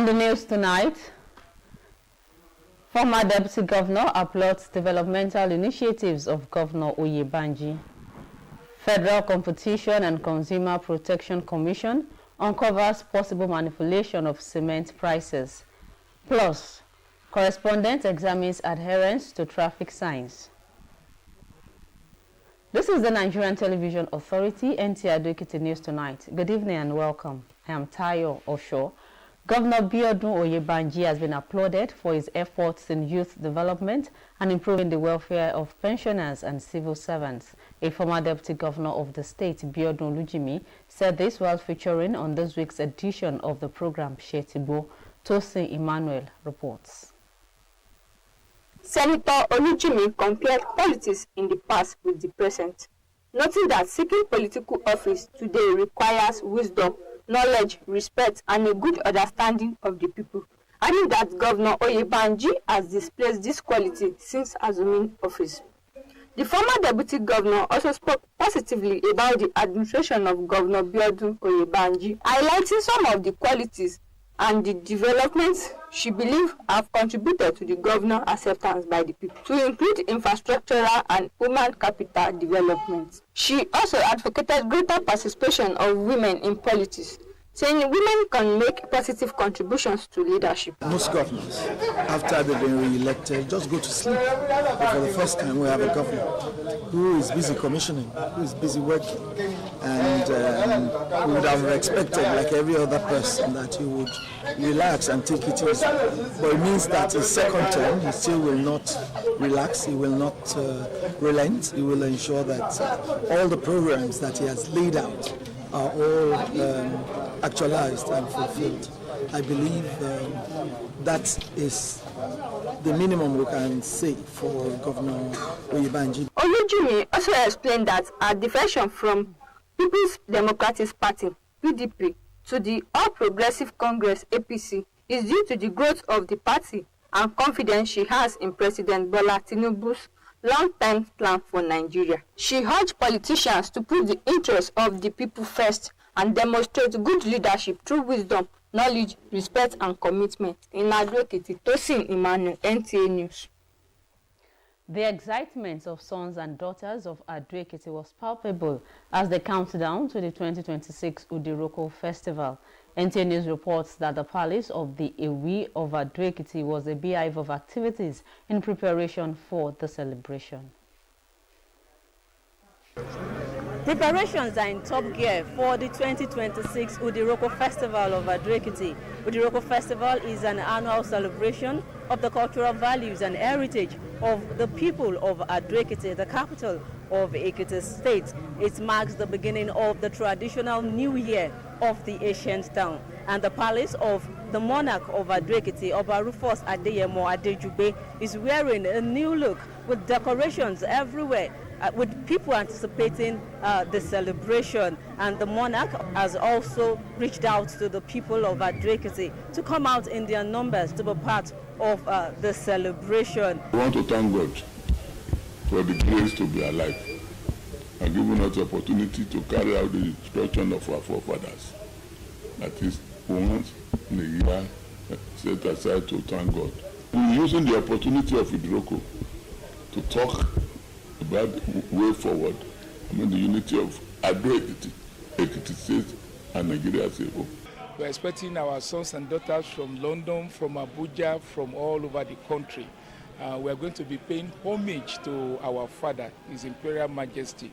On the news tonight, former Deputy Governor applauds developmental initiatives of Governor Oyebanji. Federal Competition and Consumer Protection Commission uncovers possible manipulation of cement prices. Plus, correspondent examines adherence to traffic signs. This is the Nigerian Television Authority, NTA Ado-Ekiti News Tonight. Good evening and welcome. I am Tayo Osho. Governor Biodun Oyebanji has been applauded for his efforts in youth development and improving the welfare of pensioners and civil servants. A former deputy governor of the state, Biodun Olujimi, said this while featuring on this week's edition of the program Shetibo. Tosin Emmanuel reports. Senator Olujimi compared politics in the past with the present, noting that seeking political office today requires wisdom, knowledge, respect, and a good understanding of the people, adding that Governor Oyebanji has displayed this quality since assuming office. The former deputy governor also spoke positively about the administration of Governor Biodun Oyebanji, highlighting some of the qualities and the developments she believes have contributed to the governor's acceptance by the people, to include infrastructural and human capital development. She also advocated greater participation of women in politics, saying women can make positive contributions to leadership. Most governors, after they've been re-elected, just go to sleep. But for the first time, we have a governor who is busy commissioning, who is busy working. And we would have expected, like every other person, that he would relax and take it easy. But it means that his second term, he still will not relax, he will not relent. He will ensure that all the programs that he has laid out are all actualized and fulfilled. I believe that is the minimum we can say for Governor Oyebanji. Olujimi also explained that a defection from People's Democratic Party, PDP, to the All Progressive Congress, APC, is due to the growth of the party and confidence she has in President Bola Tinubu's long-term plan for Nigeria. She urged politicians to put the interests of the people first and demonstrate good leadership through wisdom, knowledge, respect, and commitment. In Ado-Ekiti, Tosin Emmanuel, NTA News. The excitement of sons and daughters of Ado-Ekiti was palpable as they count down to the 2026 Udiroko Festival. NTA News reports that the palace of the Iroyin of Ado-Ekiti was a beehive of activities in preparation for the celebration. Preparations are in top gear for the 2026 Udiroko Festival of Ado-Ekiti. Udiroko Festival is an annual celebration of the cultural values and heritage of the people of Ado-Ekiti, the capital of Ekiti State. It marks the beginning of the traditional new year of the ancient town. And the palace of the monarch of Ado-Ekiti, Oba Rufus Adeyemo Adejugbe, is wearing a new look with decorations everywhere, with people anticipating the celebration. And the monarch has also reached out to the people of Ado-Ekiti to come out in their numbers to be part of the celebration. We want to thank God for the grace to be alive and giving us the opportunity to carry out the instruction of our forefathers. That is, once in a year, set aside to thank God. We're using the opportunity of Udiroko to talk about the way forward, the unity of Ado-Ekiti, Ekiti State, and Nigeria as a whole. We're expecting our sons and daughters from London, from Abuja, from all over the country. We're going to be paying homage to our father, His Imperial Majesty.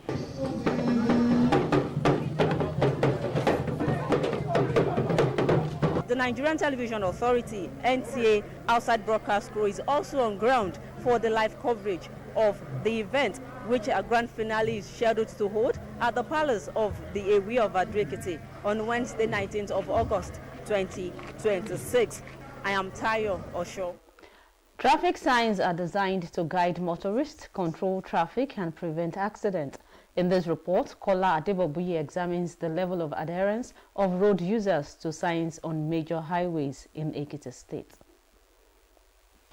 The Nigerian Television Authority, NTA outside broadcast crew, is also on ground for the live coverage of the event, which a grand finale is scheduled to hold at the palace of the Iroyin of Ado-Ekiti on Wednesday, 19th of August, 2026. I am Tayo Osho. Traffic signs are designed to guide motorists, control traffic, and prevent accidents. In this report, Kola Adebobuyi examines the level of adherence of road users to signs on major highways in Ekiti State.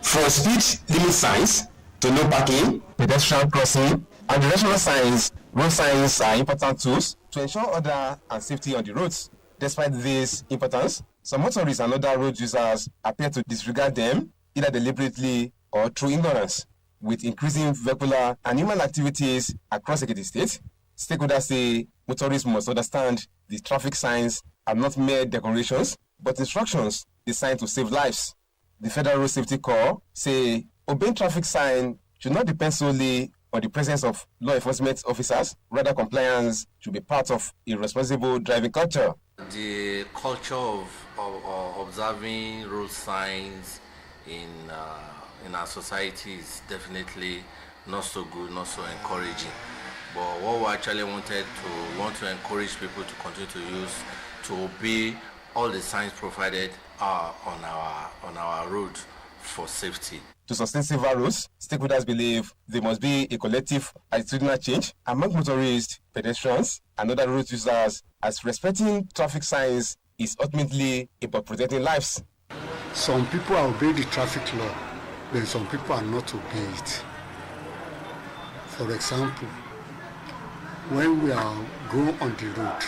From speed limit signs to no parking, pedestrian crossing, and directional signs, road signs are important tools to ensure order and safety on the roads. Despite this importance, Some motorists and other road users appear to disregard them, either deliberately or through ignorance. With increasing vehicular and human activities across Ekiti State, stakeholders say motorists must understand the traffic signs are not mere decorations, but instructions designed to save lives. The Federal Road Safety Corps say obeying traffic signs should not depend solely on the presence of law enforcement officers. Rather, compliance should be part of a responsible driving culture. The culture of observing road signs in our society is definitely not so good, not so encouraging. But what we actually want to encourage people to continue to use, to obey all the signs provided on our road for safety. To sustain safer roads, stakeholders believe there must be a collective attitudinal change among motorists, pedestrians, and other road users, as respecting traffic signs is ultimately about protecting lives. Some people obey the traffic law, then some people are not obey it. For example, when we are going on the road,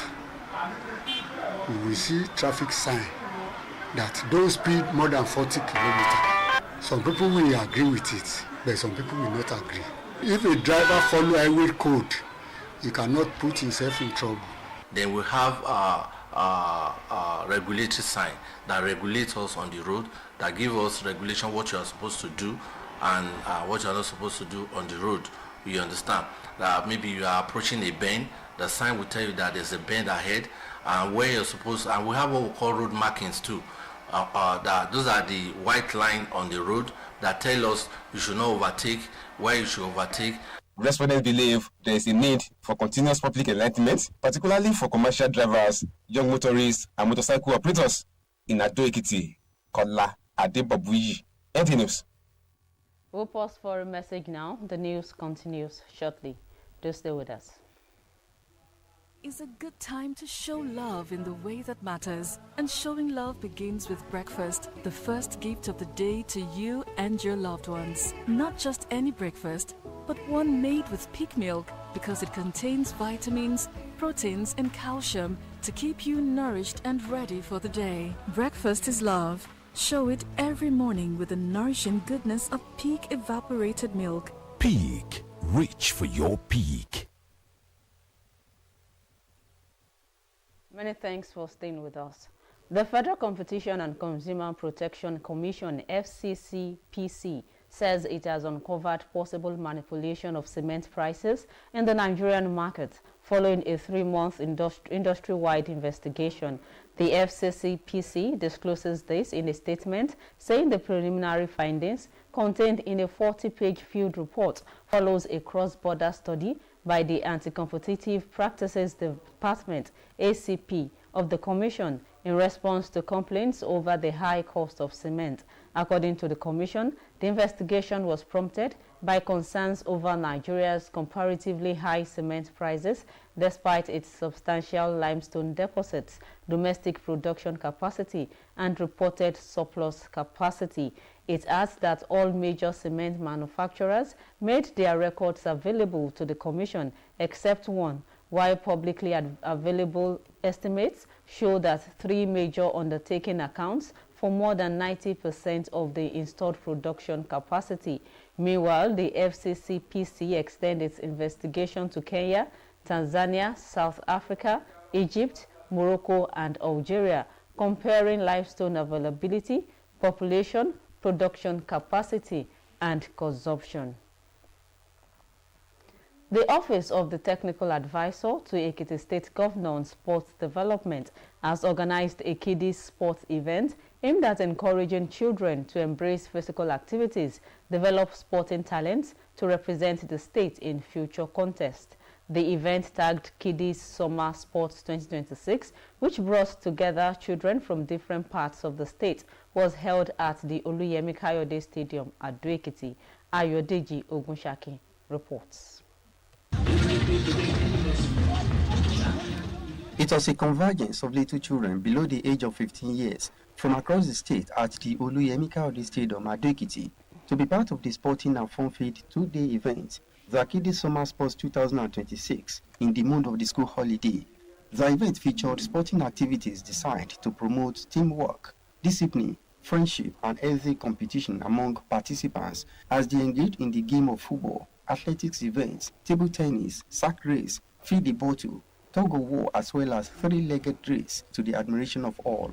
we will see traffic sign that don't speed more than 40 kilometers. Some people will agree with it, but some people will not agree. If a driver follows highway code, he cannot put himself in trouble. Then we have a regulatory sign that regulates us on the road, that give us regulation what you are supposed to do and what you are not supposed to do on the road. You understand that maybe you are approaching a bend, the sign will tell you that there's a bend ahead, and where you're supposed. And we have what we call road markings too. Those are the white line on the road that tell us you should not overtake, where you should overtake. Respondents believe there is a need for continuous public enlightenment, particularly for commercial drivers, young motorists, and motorcycle operators. In Ado-Ekiti, Kola Adebobuyi, NT News. We'll pause for a message now. The news continues shortly. Do stay with us. Is a good time to show love in the way that matters. And showing love begins with breakfast, the first gift of the day to you and your loved ones. Not just any breakfast, but one made with peak milk, because it contains vitamins, proteins, and calcium to keep you nourished and ready for the day. Breakfast is love. Show it every morning with the nourishing goodness of Peak evaporated milk. Peak. Reach for your peak. Many thanks for staying with us. The Federal Competition and Consumer Protection Commission, FCCPC, says it has uncovered possible manipulation of cement prices in the Nigerian market following a 3-month industry-wide investigation. The FCCPC discloses this in a statement, saying the preliminary findings contained in a 40-page field report follows a cross-border study by the Anti-Competitive Practices Department, ACP, of the Commission in response to complaints over the high cost of cement. According to the Commission, the investigation was prompted by concerns over Nigeria's comparatively high cement prices despite its substantial limestone deposits, domestic production capacity, and reported surplus capacity. It adds that all major cement manufacturers made their records available to the Commission except one, while publicly available estimates show that 3 major undertaking accounts for more than 90% of the installed production capacity. Meanwhile, the FCCPC extended its investigation to Kenya, Tanzania, South Africa, Egypt, Morocco, and Algeria, comparing limestone availability, population, production capacity, and consumption. The Office of the Technical Advisor to Ekiti State Governor on Sports Development has organized a kiddies sports event aimed at encouraging children to embrace physical activities, develop sporting talents to represent the state in future contests. The event, tagged Kiddies Summer Sports 2026, which brought together children from different parts of the state, was held at the Oluyemi Kayode Stadium at Ado-Ekiti. Ayodeji Ogunshaki reports. It was a convergence of little children below the age of 15 years from across the state at the Oluyemi Kayode Stadium at Ado-Ekiti to be part of the sporting and fun-filled 2-day event, the Kiddies Summer Sports 2026, in the mood of the school holiday. The event featured sporting activities designed to promote teamwork, discipline, friendship, and healthy competition among participants as they engaged in the game of football, athletics events, table tennis, sack race, feed the bottle, tug of war, as well as three-legged race to the admiration of all.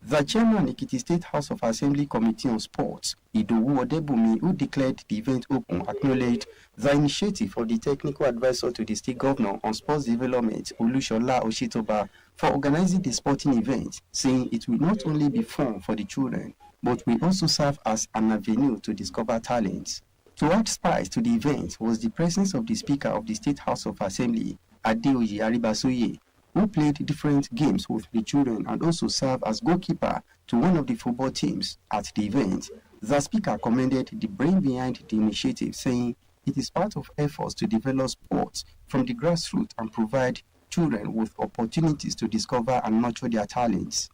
The chairman Ekiti State House of Assembly Committee on Sports, Idowu Odebumi, who declared the event open, acknowledged the initiative of the technical advisor to the state governor on sports development, Olushola Oshitoba, for organizing the sporting event, saying it will not only be fun for the children, but will also serve as an avenue to discover talents. To add spice to the event was the presence of the Speaker of the State House of Assembly, Adeoye Aribasoye, who played different games with the children and also served as goalkeeper to one of the football teams at the event. The Speaker commended the brain behind the initiative, saying it is part of efforts to develop sports from the grassroots and provide children with opportunities to discover and nurture their talents.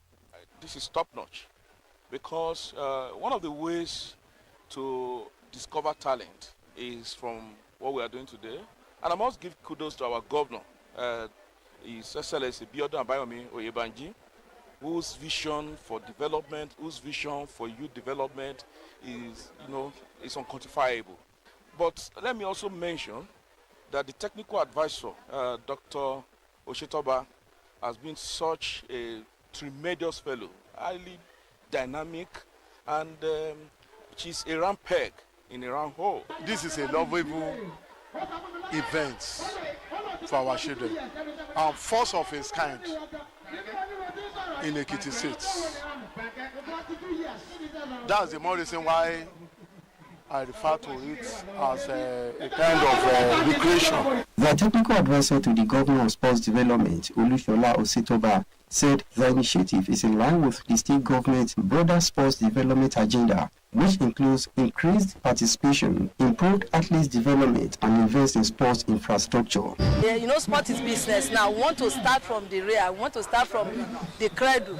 This is top-notch because one of the ways to discover talent is from what we are doing today. And I must give kudos to our governor, His Excellency Biodun Abayomi Oyebanji, whose vision for development, whose vision for youth development is unquantifiable. But let me also mention that the technical advisor, Dr. Oshitoba, has been such a tremendous fellow, highly dynamic, and she's a round peg in a round hole. This is a lovable event for our children, and first of its kind in Ekiti State. That's the more reason why I refer to it as a kind of recreation. The technical advisor to the Governor of Sports Development, Olushola Ositoba, said the initiative is in line with the state government's broader sports development agenda, which includes increased participation, improved athletes development, and invest in sports infrastructure. Yeah, sport is business now. We want to start from the rear. We want to start from the cradle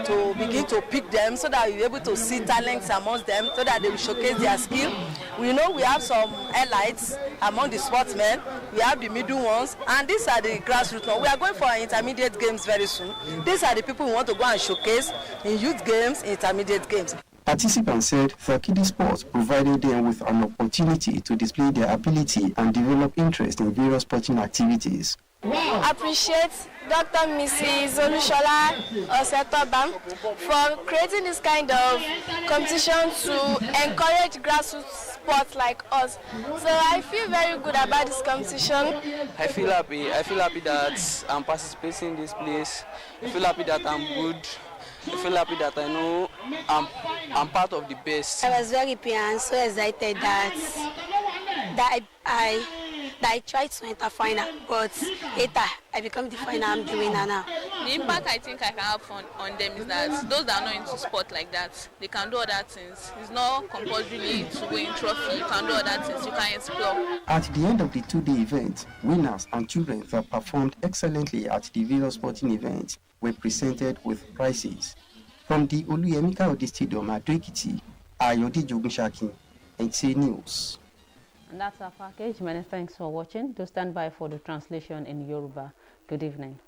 to begin to pick them so that we're able to see talents amongst them so that they will showcase their skill. We know we have some elites among the sportsmen. We have the middle ones, and these are the grassroots. We are going for intermediate games very soon. These are the people we want to go and showcase in youth games, intermediate games. Participants said the kiddie sports provided them with an opportunity to display their ability and develop interest in various sporting activities. I appreciate Dr. Mrs. Olushola Osetoba for creating this kind of competition to encourage grassroots sports like us. So I feel very good about this competition. I feel happy. I feel happy that I'm participating in this place. I feel happy that I'm good. I feel happy that I know I'm part of the best. I was very happy and so excited that I tried to enter final, but later I become the final. I'm the winner now. The impact I think I can have on them is that those that are not into sport like that, they can do other things. It's not compulsory to win trophy. You can do other things. You can explore. At the end of the two-day event, winners and children that performed excellently at the various sporting events were presented with prizes. From the Oluyemika Odi Stadium at Ekiti, Ayode Jogunshaki, NTA News. And that's our package. Many thanks for watching. Do stand by for the translation in Yoruba. Good evening.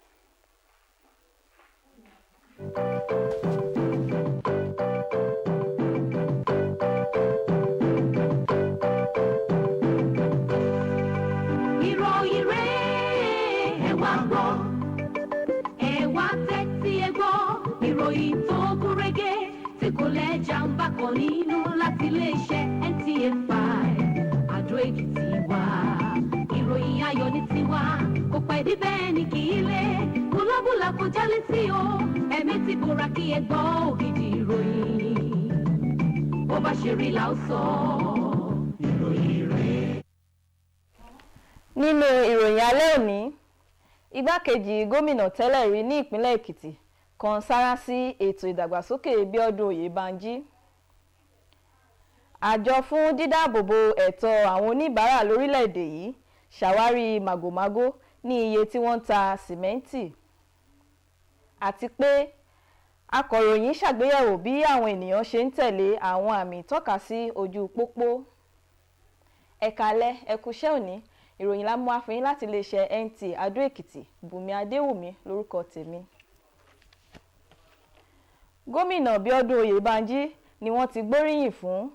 Ìròyìn tó gún régé tí kò lẹ́jà ń bá kan nínú láti iléeṣẹ́ NTA5 Adó-Èkìtì wá. Ìròyìn ayọ̀ ní tiwa kò pẹ́ dé bẹ́ẹ̀ ni kì í lé búlábúlà kò já létí o ẹ̀mí ti bora kí ẹ gbọ́ ògidì ìròyìn bó bá ṣe rí là ó sọ ìròyìn rẹ̀. Nínú ìròyìn alẹ́ òní, igbákejì gómìnà tẹ́lẹ̀ rí ní ìpínlẹ̀ Èkìtì kan sára sí ètò ìdàgbàsókè Bíọ́dún Oyèbánjí. Àjọ fún dídáàbòbò ẹ̀tọ́ àwọn oníbàárà lórílẹ̀‐èdè yìí ṣàwárí màgòmágó ní iye tí wọ́n ń ta sìmẹ́ǹtì. Àti pé akọ̀ròyìn ṣàgbéyẹ̀wò bí àwọn ènìyàn ṣe ń tẹ̀lé àwọn àmì ìtọ́ka sí ojú pópó. Ẹ káalẹ́, ẹ kúṣẹ́ òní, ìròyìn la mú wá fún yín láti iléeṣẹ́ NTA Adó Èkìtì, Bùnmi Adéwùmí lórúkọ tèmi. Gómìnà Bíọ́dún Oyèbánjí ni wọ́n ti gbóríyìn fún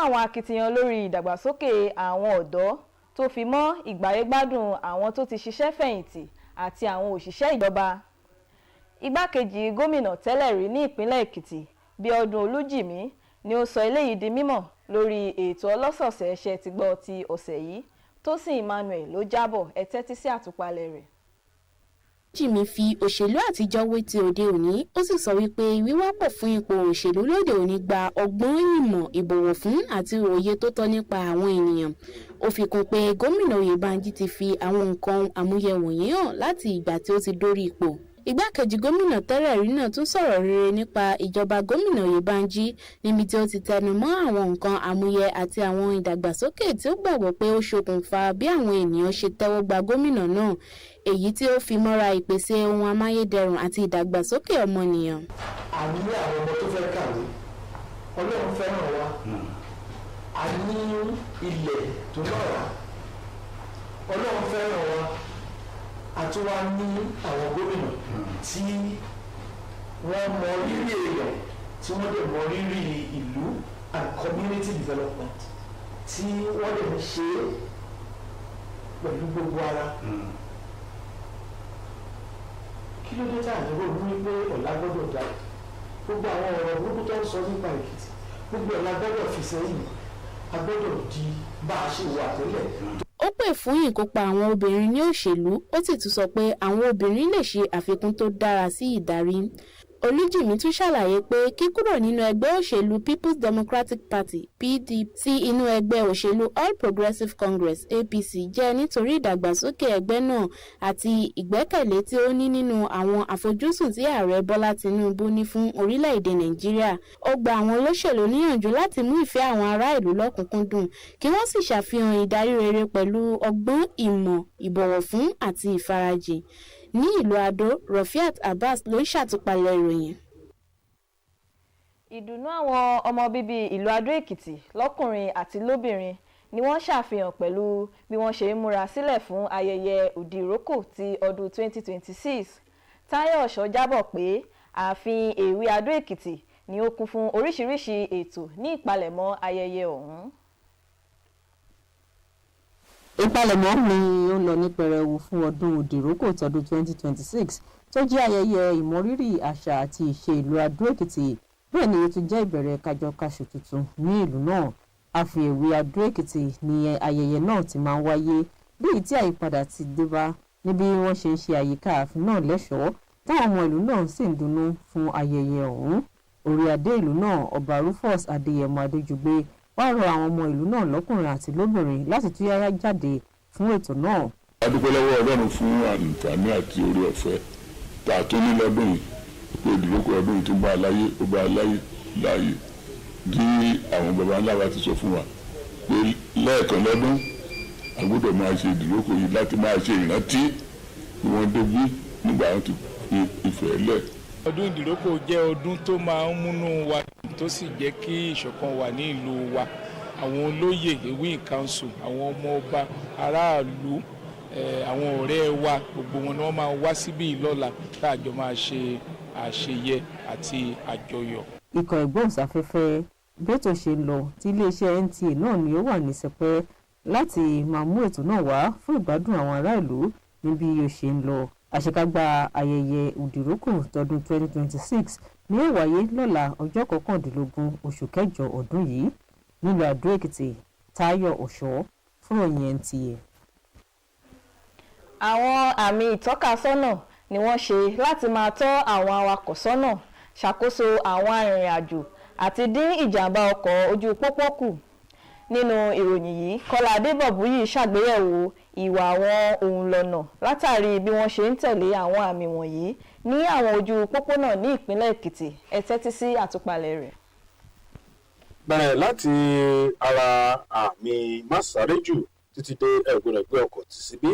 àwọn akitiyan lórí ìdàgbàsókè àwọn ọ̀dọ́ tó fi mọ́ ìgbáyégbádùn àwọn tó ti ṣiṣẹ́ fẹ̀yìntì àti àwọn òṣìṣẹ́ ìjọba. Igbákejì gómìnà tẹ́lẹ̀ rí ní ìpínlẹ̀ Èkìtì, Bíọ́dún Olújìmí, ni ó sọ eléyìí di mímọ̀ lórí ètò ọlọ́sọ̀ọ̀sẹ̀ ẹṣẹ́ ti gbọ́ ti ọ̀sẹ̀ yìí. Tósìn Emmanuel ló jábọ̀, ẹ tẹ́tí sí àtúpalẹ̀ rẹ̀. Jimmy fi òṣèlú àtijọ́ wé ti òde òní, ó sì sọ wípé wíwápọ̀ fún ipò òṣèlú lóde òní gba ọgbọ́n ìmọ̀, ìbọ̀wọ̀ fún àti òye tó tọ́ nípa àwọn ènìyàn. Ó fi kún pé gómìnà Oyèbánjí ti fi àwọn nǹkan àmúyẹ wọ̀nyí hàn láti ìgbà tí ó ti dórí ipò. Igbákejì gómìnà tẹ́lẹ̀ rí náà tún sọ̀rọ̀ rere nípa ìjọba gómìnà Oyèbánjí níbi tí ó ti tẹnu mọ́ àwọn nǹkan àmúyẹ àti àwọn ìdàgbàsókè tí ó gbàgbọ́ pé ó ṣokùnfà bí àwọn ènìyàn ṣe tẹ́wọ́ gba gómìnà náà, èyí tí ó fi mọ́ra ìpèsè ohun amáyédẹrùn àti ìdàgbàsókè ọmọnìyàn. A ní àwọn ọmọ tó fẹ́ kàwé, Ọlọ́run fẹ́ràn wa, a ní ilẹ̀ tó lọ́ràá, Ọlọ́run fẹ́ràn wa, àti wá ní àwọn gómìnà tí wọ́n mọ rírì èèyàn, tí wọ́n dẹ̀ mọ rírì ìlú and community development, tí wọ́n dẹ̀ ń ṣe pẹ̀lú gbogbo ara. Kí ló dé tá à ń rò ní pé ọ̀la gbọ́dọ̀ dá? Gbogbo àwọn ọ̀rọ̀ burúkú tó ń sọ nípa Èkìtì, gbogbo ọ̀la gbọ́dọ̀ fi sẹ́yìn, a gbọ́dọ̀ di bá a ṣe wà tẹ́lẹ̀. Ó pè fún ìkópa àwọn obìnrin ní òṣèlú, ó sì tún sọ pé àwọn obìnrin lè ṣe àfikún tó dára sí ìdarí. Olújìmí tún ṣàlàyé pé kíkúrò nínú ẹgbẹ́ òṣèlú People's Democratic Party (PDP) sí inú ẹgbẹ́ òṣèlú All Progressive Congress (APC) jẹ́ nítorí ìdàgbàsókè ẹgbẹ́ náà àti ìgbẹ́kẹ̀lé tí ó ní nínú àwọn àfojúsùn tí ààrẹ Bọ́lá Tinubu ní fún orílẹ̀-èdè Nàìjíríà. Ó gba àwọn olóṣèlú níyànjú láti mú ìfẹ́ àwọn ará ìlú lọ́kùnkúndùn kí wọ́n sì ṣàfihàn ìdarí rere pẹ̀lú ọgbọ́n, ìmọ̀, ìbọ̀wọ̀ fún àti ìfarajìn. Ní ìlú Adó, Rafiat Abbas ló ń ṣàtúpalẹ̀ ìròyìn. Ìdùnnú àwọn ọmọ bíbí ìlú Adó Èkìtì lọ́kùnrin àti lóbìnrin ni wọ́n ṣàfihàn pẹ̀lú bí wọ́n ṣe ń múra sílẹ̀ fún ayẹyẹ òdì ìrókò ti ọdún 2026. Táyọ̀ Ọ̀ṣọ́ jábọ̀ pé ààfin Èwe Adó Èkìtì ni ó kún fún oríṣiríṣi ètò ní ìpalẹ̀mọ́ ayẹyẹ ọ̀hún. Ìpalẹ̀mọ́ ni ó ń lọ ní pẹrẹwu fún ọdún òdìrókò tọdún 2026 tó jẹ́ ayẹyẹ ìmọrírì àṣà àti ìṣe ìlú Adó Èkìtì. Bẹ́ẹ̀ ni ó tún jẹ́ ìbẹ̀rẹ̀ kájọkáṣù tuntun ní ìlú náà. Ààfin Èwe Adó Èkìtì ni ayẹyẹ náà ti máa ń wáyé, léyìí tí àyípadà ti dé bá níbi wọ́n ṣe ń ṣe àyíká ààfin náà lẹ́ṣọ̀ọ́ táwọn ọmọ ìlú náà sì ń dunnú fún ayẹyẹ ọ̀hún. Orí adé ìlú náà, Ọba Rufus Adéyẹmọ Adéjùgbé, wá rọ àwọn ọmọ ìlú náà lọ́kùnrin àti lóbìnrin láti túyáyá jáde fún ètò náà. A dúpẹ́ lọ́wọ́ Ọlọ́run fún àǹfààní àti orí ọ̀fẹ́ tá a tó ní lọ́dún yìí pé ìdúrókò ọdún yìí tó bá aláyé ó bá aláyé láàyè bí àwọn baba ńlá wa ti sọ fún wa pé lẹ́ẹ̀kan lọ́dún a gbọ́dọ̀ máa ṣe ìdúrókò yìí láti máa ṣe ìrántí bí wọ́n débí nígbà wọn ti fi ìfẹ́ lẹ̀. Ọdún ìdúrókò jẹ́ ọdún tó máa ń múnú wa tó sì jẹ́ kí ìṣọ̀kan wà ní ìlú wa. Àwọn olóyè Ewin Council, àwọn ọmọ ọba, aráàlú, àwọn ọ̀rẹ́ wa, gbogbo wọn ni wọ́n máa wá síbí lọ́la táàjọ máa ṣe àṣeyẹ àti àjọyọ̀. Ikọ̀ ìgbóhùnsáfẹ́fẹ́ bí ètò ṣe ń lọ tí iléeṣẹ́ NTA náà ni ó wà ní sẹpẹ́ láti máa mú ètò náà wá fún ìgbádùn àwọn ará ìlú níbi ó ṣe ń lọ. Àṣekágbá ayẹyẹ òdìrókò tọdún 2026 ní ó wáyé lọ́la ọjọ́ 19 oṣù kẹjọ ọdún yìí nílùú Adó Èkìtì. Táyọ̀ Ọ̀ṣọ́ fún ìròyìn NTA. Àwọn àmì ìtọ́kasọ́nà ni wọ́n ṣe láti máa tọ́ àwọn awakọ̀ sọ́nà, ṣàkóso àwọn arìnrìn-àjò àti dín ìjàmbá ọkọ̀ ojú pópó kù. Nínú ìròyìn yìí, Kọ́lá Adébọ̀búyì ṣàgbéyẹ̀wò ìwà àwọn òǹlọ̀nà látàrí bí wọ́n ṣe ń tẹ̀lé àwọn àmì wọ̀nyí ní àwọn ojú pópónà ní ìpínlẹ̀ Èkìtì. Ẹ tẹ́tí sí àtúpalẹ̀ rẹ̀. Bẹ̀rẹ̀ láti ara àmì máṣáréjù títí dé ẹ̀gbọ́n ọkọ̀ tì síbí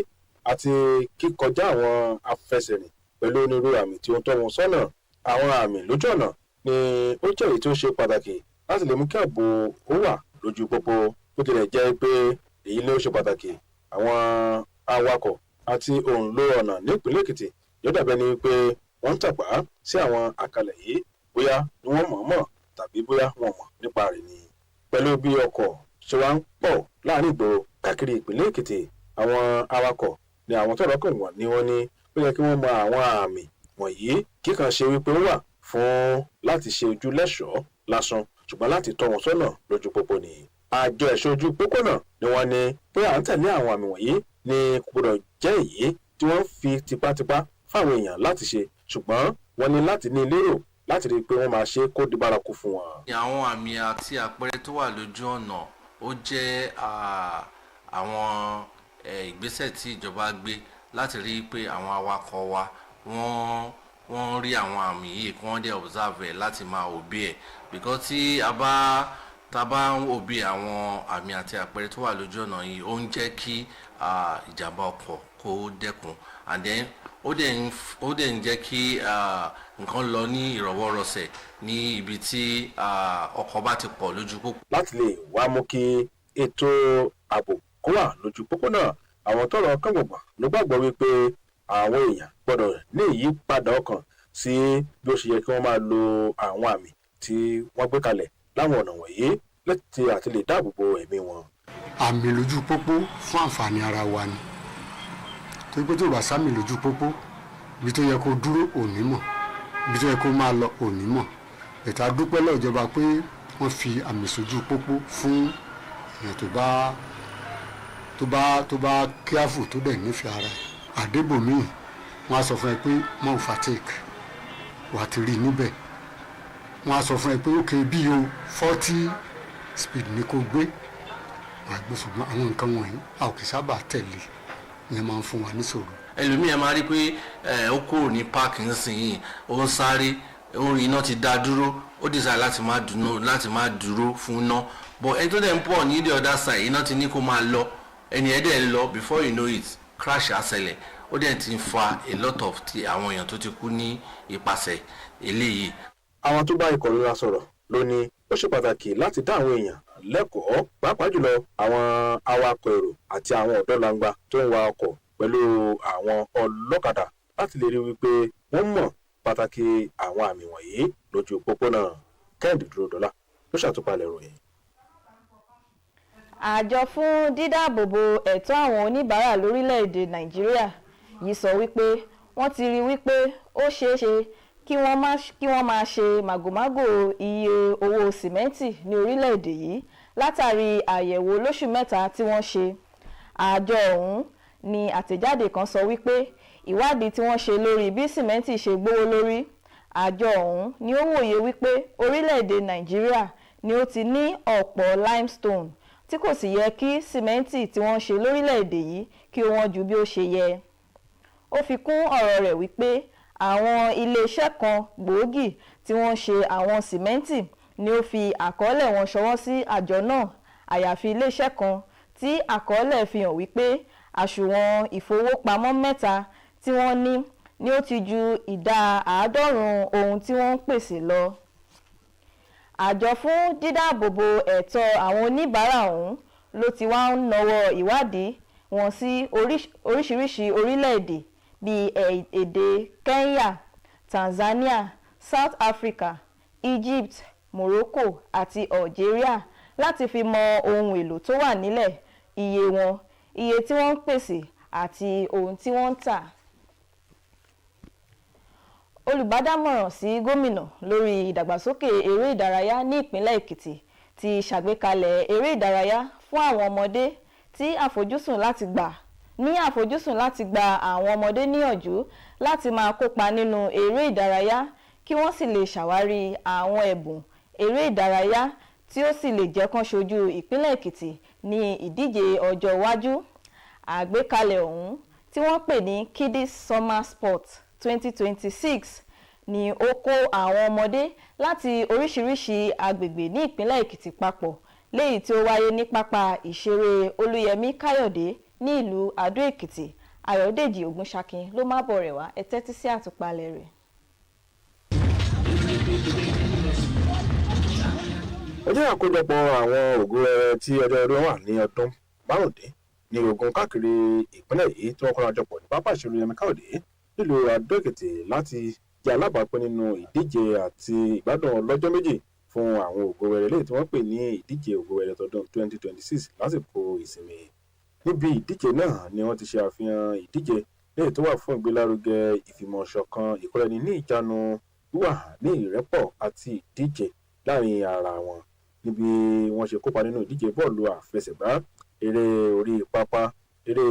àti kíkọjá àwọn afẹsẹ̀rìn pẹ̀lú onírúurú àmì tí ó ń tọ́ wọn sọ́nà. Àwọn àmì lójú ọ̀nà ni ó jẹ́ èyí tí ó ṣe pàtàkì láti lè mú kí ààbò ó wà lójú pópó. Bó tilẹ̀ jẹ́ pé èyí ló ṣe pàtàkì, àwọn awakọ̀ àti òǹlò ọ̀nà nípínlẹ̀ Èkìtì yóò dàbẹ́ ni pé wọ́n ń tàpá sí àwọn àkàlẹ̀ yìí, bóyá ni wọ́n mọ̀ tàbí bóyá wọ́n mọ̀ nípa rẹ̀ ni. Pẹ̀lú bí ọkọ̀ ṣe wá ń pọ̀ láàrin ìgboro káàkiri ìpínlẹ̀ Èkìtì, àwọn awakọ̀ ni àwọn tọ́rọ̀ kàn wọ́n ní wọ́n ní ó yẹ kí wọ́n mọ àwọn àmì wọ̀nyí kíkàn ṣe wípé ó wà fún láti ṣe ojú lẹ́ṣọ̀ọ́ lásán, ṣùgbọ́n láti tọ́ wọn sọ́nà lójú pópó ni. Àjọ ẹ̀ṣọ́ ojú pópónà ni wọ́n ní pé à ń tẹ̀lé àwọn àmì wọ̀nyí ní gbọ́dọ̀ jẹ́ èyí tí wọ́n fi tipátipá fáwọn èèyàn láti ṣe, ṣùgbọ́n wọ́n ní láti ní lérò láti rí i pé wọ́n máa ṣe kó di bárakú fún wọn. Àwọn àmì àti àpẹẹrẹ tó wà lójú ọ̀nà ó jẹ́ àwọn ìgbésẹ̀ tí ìjọba gbé láti rí i pé àwọn awakọ̀ wa wọ́n rí àwọn àmì yìí kí wọ́n dẹ̀ observe ẹ̀ láti máa òbí ẹ̀, because tí a bá ń òbí àwọn àmì àti àpẹẹrẹ tó wà lójú ọ̀nà yìí ó ń jẹ́ kí ìjàmbá ọkọ̀ kó dẹ́kun, and then ó dẹ̀ ń jẹ́ kí nǹkan lọ ní ìrọ̀wọ́rọsẹ̀ ní ibi tí ọkọ̀ bá ti pọ̀ lójú pópó. Láti lè wá mú kí ètò ààbò kó wà lójú pópónà, àwọn tọ́rọ̀ kàn gbọ̀ngbọ̀n ló gbàgbọ́ wípé àwọn èèyàn gbọ́dọ̀ ní ìyípadà ọkàn sí bí ó ṣe yẹ kí wọ́n máa lo àwọn àmì tí wọ́n gbé kalẹ̀ láwọn ọ̀nà wọ̀nyí láti àti lè dáàbò bo ẹ̀mí wọn. Àmì lójú pópó fún àǹfààní ara wa ni, torí pé tí ò bá sámì lójú pópó, ibi tó yẹ kó dúró ò ní mọ̀, ibi tó yẹ kó máa lọ ò ní mọ̀. Ètò àdúpẹ́ lọ́wọ́ ìjọba pé wọ́n fi àmì sójú pópó fún èèyàn tó bá kíáfù tó dẹ̀ nífẹ̀ẹ́ ara ẹ̀. Àdébòmíì wọ́n á sọ fún ẹ pé mọ́ ò fatigue, wà á ti rí níbẹ̀. Wọ́n á sọ fún ẹ pé ó kéré bí o 40 speed ní kó gbé, wà á gbé, ṣùgbọ́n àwọn nǹkan wọ̀nyí a ò kì í sábà tẹ̀lé, ìyẹn máa ń fún wa níṣòro. Ẹlòmíì máa rí pé ó kúrò ní páàkì ńsìnyí, ó ń sáré, orin iná ti dá dúró, ó dìsa láti má dúró fún iná, but ẹni tó dẹ̀ ń pọ̀ ní the other side, iná ti ní kó máa lọ, ẹni ẹ̀ dẹ̀ ń lọ, before you know it crash àṣẹlẹ̀, ó dẹ̀ ti ń fa a lot of ti àwọn èèyàn tó ti kú ní ipasẹ̀ eléyìí. Àwọn tó bá ikọ̀ ìrora sọ̀rọ̀ ló ní ó ṣe pàtàkì láti dá àwọn èèyàn lẹ́kọ̀ọ́, pàápàá jùlọ àwọn awakọ̀ èrò àti àwọn ọ̀dọ́ langba tó ń wa ọkọ̀ pẹ̀lú àwọn ọlọ́kadà láti lè rí wípé wọ́n mọ̀ pàtàkì àwọn àmì wọ̀nyí lójú pópónà. Kẹ́hìndé Dúródọlá ló ṣàtúpalẹ̀ ìròyìn. Àjọ fún dídáàbòbò ẹ̀tọ́ àwọn oníbàárà lórílẹ̀‐èdè Nàìjíríà yìí sọ wípé wọ́n ti rí wípé ó ṣeéṣe kí wọ́n máa ṣe màgòmágò iye owó sìmẹ́ǹtì ní orílẹ̀‐èdè yìí látàrí àyẹ̀wò lóṣù mẹ́ta tí wọ́n ṣe. Àjọ ọ̀hún ní àtẹ̀jáde kan sọ wípé ìwádìí tí wọ́n ṣe lórí bí sìmẹ́ǹtì ṣe gbówó lórí, àjọ ọ̀hún ni ó wòye wípé orílẹ̀‐èdè Nàìjíríà ni ó ti ní ọ̀pọ̀ limestone tí kò sì yẹ kí sìmẹ́ǹtì tí wọ́n ṣe lórílẹ̀‐èdè yìí kí ó wọ́n ju bí ó ṣe yẹ. Ó fi kún ọ̀rọ̀ rẹ̀ wípé àwọn ilé-iṣẹ́ kan gbòógì tí wọ́n ṣe àwọn sìmẹ́ǹtì ni ó fi àkọọ́lẹ̀ wọn ṣọwọ́ sí àjọ náà, àyàfi ilé-iṣẹ́ kan tí àkọọ́lẹ̀ fi hàn wípé àsùnwọ̀n ìfowópamọ́ mẹ́ta tí wọ́n ní ni ó ti ju ìdá 90% ohun tí wọ́n ń pèsè lọ. Àjọ fún dídáàbòbò ẹ̀tọ́ àwọn oníbàárà ọ̀hún ló ti wá ń nawọ́ ìwádìí wọn sí oríṣiríṣi orílẹ̀-èdè bíi èdè Kenya, Tanzania, South Africa, Egypt, Morocco àti Algeria láti fi mọ ohun èlò tó wà nílẹ̀, iye wọn, iye tí wọ́n ń pèsè àti ohun tí wọ́n ń tà. Olùbádámọ̀ràn sí gómìnà lórí ìdàgbàsókè eré ìdárayá ní ìpínlẹ̀ Èkìtì ti ṣàgbékalẹ̀ eré ìdárayá fún àwọn ọmọdé ní àfojúsùn láti gba àwọn ọmọdé níyànjú láti máa kópa nínú eré ìdárayá kí wọ́n sì lè ṣàwárí àwọn ẹ̀bùn eré ìdárayá tí ó sì lè jẹ́ kán ṣojú ìpínlẹ̀ Èkìtì ní ìdíje ọjọ́ iwájú. àgbékalẹ̀ ọ̀hún tí wọ́n pè ní Kiddies Summer Sport 2026 ni ó kó àwọn ọmọdé láti oríṣiríṣi agbègbè ní ìpínlẹ̀ Èkìtì papọ̀ léyìí tí ó wáyé ní pápá ìṣeré Olúyẹmí Káyọ̀dé ní ìlú Adó Èkìtì. Ayọ̀dèjì Ògúnṣakin ló má bọ̀ rẹ̀ wá, ẹ tẹ́tí sí àtúpalẹ̀ rẹ̀. ó jẹ́ àkójọpọ̀ àwọn ògo ẹrẹ tí ọjọ́ orí wọn wà ní ọdún márùndín ní ogún káàkiri ìpínlẹ̀ yìí tí wọ́n kóra jọpọ̀ ní pápá ìṣeré Olúyẹmí Káyọ̀dé nílùú Adó Èkìtì láti jẹ́ alábàápín nínú ìdíje àti ìgbádùn ọlọ́jọ́ méjì fún àwọn ògo ẹrẹ léyìí tí wọ́n pè ní ìdíje ògo ẹrẹ tọdún 2026 lásìkò ìsinmi. Níbi ìdíje náà ni wọ́n ti ṣe àfihàn ìdíje léyìí tó wà fún ìgbélárugẹ ìfìmọ̀ṣọ̀kan ìkóraẹni ní ìjánu, wíwà ní ìrẹ́pọ̀ àti ìdíje láàrin ara wọn. Níbi wọ́n ṣe kópa nínú ìdíje bọ́ọ̀lù àfẹsẹ̀gbá, eré orí pápá, eré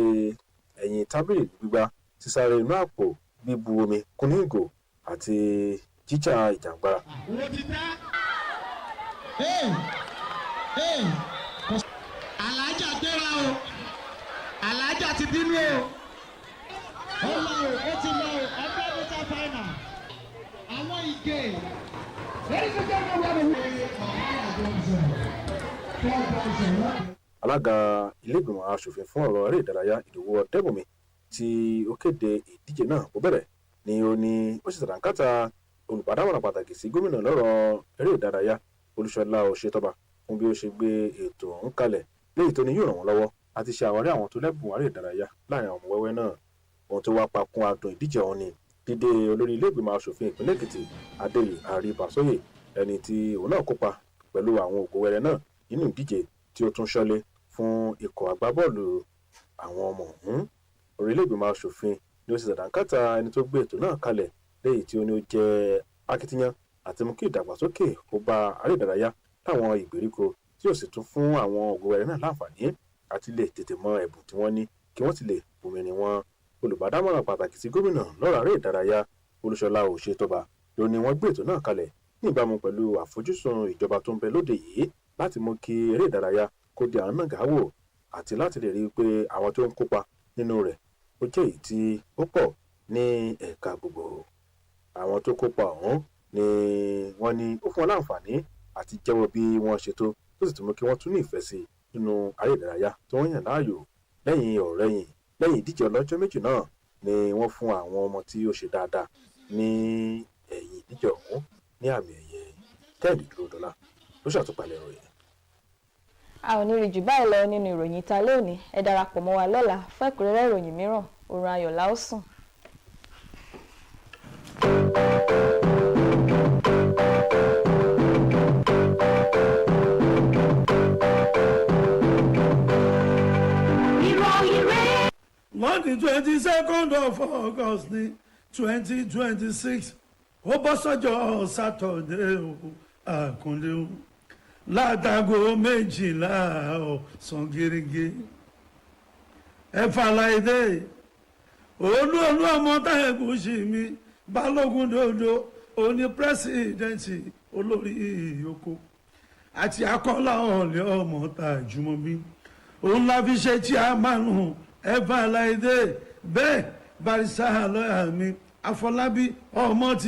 ẹ̀yìn tábìlì gbígbá, sísáré inú àpò, bíbu omi kúnú ìgò àti jíjà ìjàngbara. Alájà gbéra o, alájà ti bínú o, ó lọ o, ó ti lọ o, ọgbẹ́ mẹ́ta fáìnà, àwọn ìgè. Alága ilé-ìgbìmọ̀ aṣòfin fún ọ̀rọ̀ eré ìdárayá Ìdòwú Ọdẹ́bùnmi tí ó kéde ìdíje náà bó bẹ̀rẹ̀ ni ó ní ó sì sàdánkátà olùbádámọ̀ràn pàtàkì sí gómìnà lọ́rọ̀ eré ìdárayá Olúṣọlá Òṣètọ́ba fún bí ó ṣe gbé ètò ọ̀hún kalẹ̀ léyìí tó ní yóò ràn wọ́n lọ́wọ́ àti ṣe àwárí àwọn tó lẹ́bùn eré ìdárayá láàrin àwọn ọmọ wẹ́wẹ́ náà. Ohun tó wá pakun adùn ìdíje ọ̀hún ni dídé olórí ilé-ìgbìmọ̀ aṣòfin ìpínlẹ̀ Èkìtì Adéyè Àríbàsóyè, ẹni tí òun náà kópa pẹ̀lú àwọn ògo wẹrẹ náà nínú ìdíje tí ó tún ṣọ́lé fún ikọ̀ agbábọ́ọ̀lù àwọn ọmọ ọ̀hún. Orí ilé-ìgbìmọ̀ aṣòfin ni ó sì sàdánkátà ẹni tó gbé ètò náà kalẹ̀ léyìí tí ó ní ó jẹ́ akitiyan àti mú kí ìdàgbàsókè kó bá eré ìdárayá láwọn ìgbèríko tí ó sì tún fún àwọn ògo wẹrẹ náà láǹfààní àti lè tètè mọ ẹ̀bùn tí wọ́n ní kí wọ́n sì lè bomirin wọn. Olùbádámọ̀ràn pàtàkì sí gómìnà lọ́rọ̀ eré ìdárayá Olúṣọlá Òṣètọ́ba ló ní wọ́n gbé ètò náà kalẹ̀ ní ìbámu pẹ̀lú àfojúsùn ìjọba tó ń bẹ lóde yìí láti mú kí eré ìdárayá kó di àwọn náà gáwò àti láti lè rí i pé àwọn tó ń kópa nínú rẹ̀ ó jẹ́ èyí tí ó pọ̀ ní ẹ̀ka gbogbo. Àwọn tó kópa ọ̀hún ni wọ́n ní ó fún wọn láǹfààní àti jẹ́wọ́ bí wọ́n ṣe tó sì tún mú kí wọ́n tún ní ìfẹ́ sí nínú eré ìdárayá tó ń yàn láàyò. Lẹ́yìn ìdíje ọlọ́jọ́ méjì náà ni wọ́n fún àwọn ọmọ tí ó ṣe dáadáa ní ẹ̀yìn ìdíje ọ̀hún ní àmì ẹ̀yẹ. Kẹ́hìndé Dúródọlá ló ṣàtúpalẹ̀ ìròyìn. A ò ní rí jù báyìí lọ nínú ìròyìn ta lónìí. Ẹ darapọ̀ mọ́ wa lọ́la fún ẹ̀kúnrẹ́rẹ́ ìròyìn mìíràn. Oorun ayọ̀ la ó sùn. Wọ́n ní 22nd of August ní 2026 ó bọ́ sọ́jọ́ Sátọ̀dé o àkúnlé o látago 12 ọ̀sán gẹ́gẹ́ ẹ̀fà láìdé olú ọmọ táyẹ̀kù sí mi Balógun Dòdò oní pírẹ́sìdẹ̀ntì olórí ìyókù àti Akọ́lá Ọ̀lẹ́ ọmọ Tàjùmọ̀bí òun la fi ṣe tí a máa nù ẹ̀fà láìdé bẹ́ẹ̀ barisa lọ́yà mi Afọlábí ọmọ ti.